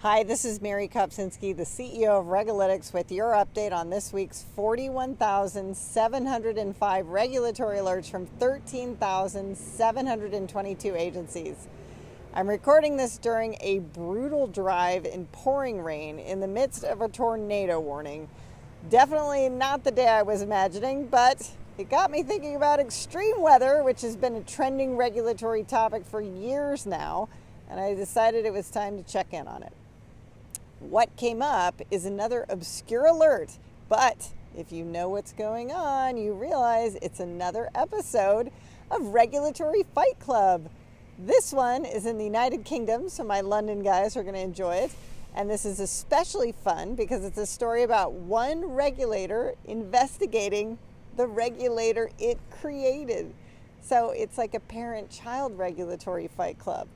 Hi, this is Mary Kopczynski, the CEO of Regulator, with your update on this week's 41,705 regulatory alerts from 13,722 agencies. I'm recording this during a brutal drive in pouring rain in the midst of a tornado warning. Definitely not the day I was imagining, but it got me thinking about extreme weather, which has been a trending regulatory topic for years now, and I decided it was time to check in on it. What came up is another obscure alert, but if you know what's going on, you realize it's another episode of Regulatory Fight Club. This one is in the United Kingdom, so my London guys are going to enjoy it. And this is especially fun because it's a story about one regulator investigating the regulator it created. So it's like a parent-child regulatory fight club.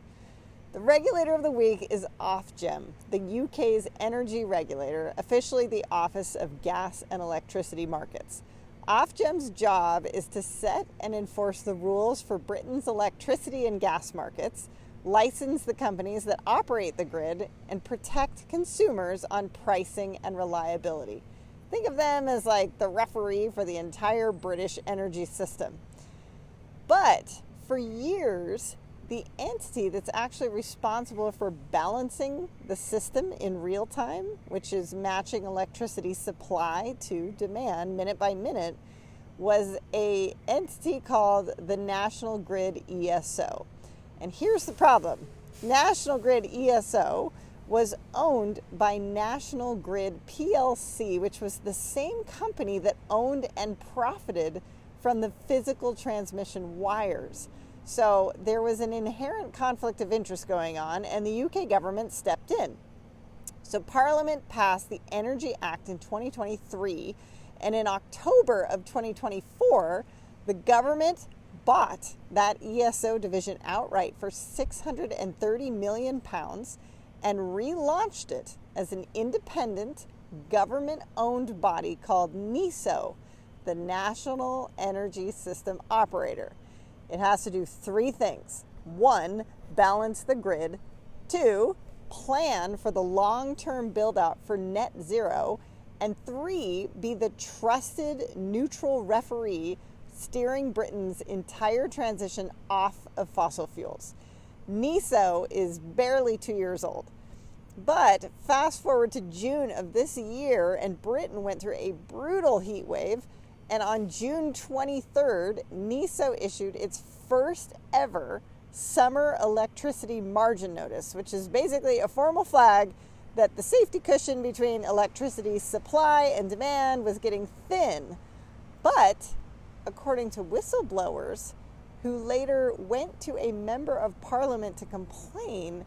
The regulator of the week is Ofgem, the UK's energy regulator, officially the Office of Gas and Electricity Markets. Ofgem's job is to set and enforce the rules for Britain's electricity and gas markets, license the companies that operate the grid, and protect consumers on pricing and reliability. Think of them as like the referee for the entire British energy system. But for years, the entity that's actually responsible for balancing the system in real time, which is matching electricity supply to demand minute by minute, was an entity called the National Grid ESO. And here's the problem. National Grid ESO was owned by National Grid PLC, which was the same company that owned and profited from the physical transmission wires. So there was an inherent conflict of interest going on, and the UK government stepped in. So Parliament passed the Energy Act in 2023, and in October of 2024, the government bought that ESO division outright for £630 million and relaunched it as an independent, government-owned body called NESO, the National Energy System Operator. It has to do three things. 1, balance the grid. 2, plan for the long-term build-out for net zero. And 3, be the trusted neutral referee steering Britain's entire transition off of fossil fuels. NESO is barely 2 years old. But fast forward to June of this year, and Britain went through a brutal heat wave. And on June 23rd, NESO issued its first ever summer electricity margin notice, which is basically a formal flag that the safety cushion between electricity supply and demand was getting thin. But according to whistleblowers, who later went to a member of parliament to complain,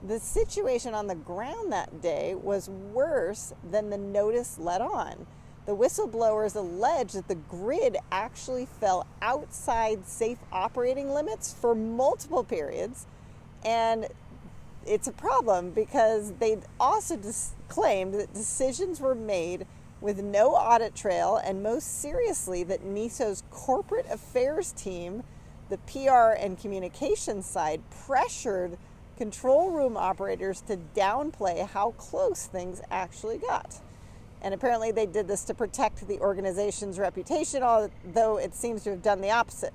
the situation on the ground that day was worse than the notice let on. The whistleblowers allege that the grid actually fell outside safe operating limits for multiple periods, and it's a problem because they also claimed that decisions were made with no audit trail, and most seriously that NESO's corporate affairs team, the PR and communications side, pressured control room operators to downplay how close things actually got. And apparently they did this to protect the organization's reputation, although it seems to have done the opposite.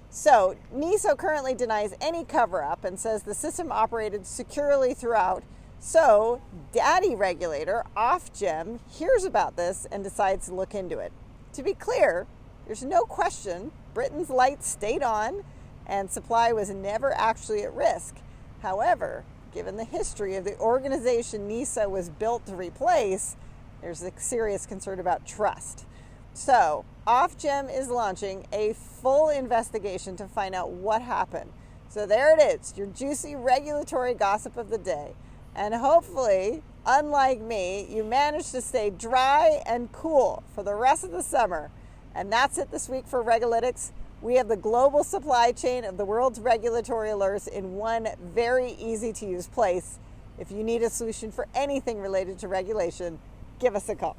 So NESO currently denies any cover-up and says the system operated securely throughout. So daddy regulator, Ofgem, hears about this and decides to look into it. To be clear, there's no question Britain's lights stayed on and supply was never actually at risk. However, given the history of the organization NESO was built to replace, there's a serious concern about trust. So, Ofgem is launching a full investigation to find out what happened. So there it is, your juicy regulatory gossip of the day. And hopefully, unlike me, you managed to stay dry and cool for the rest of the summer. And that's it this week for Regulator. We have the global supply chain of the world's regulatory alerts in one very easy to use place. If you need a solution for anything related to regulation, give us a call.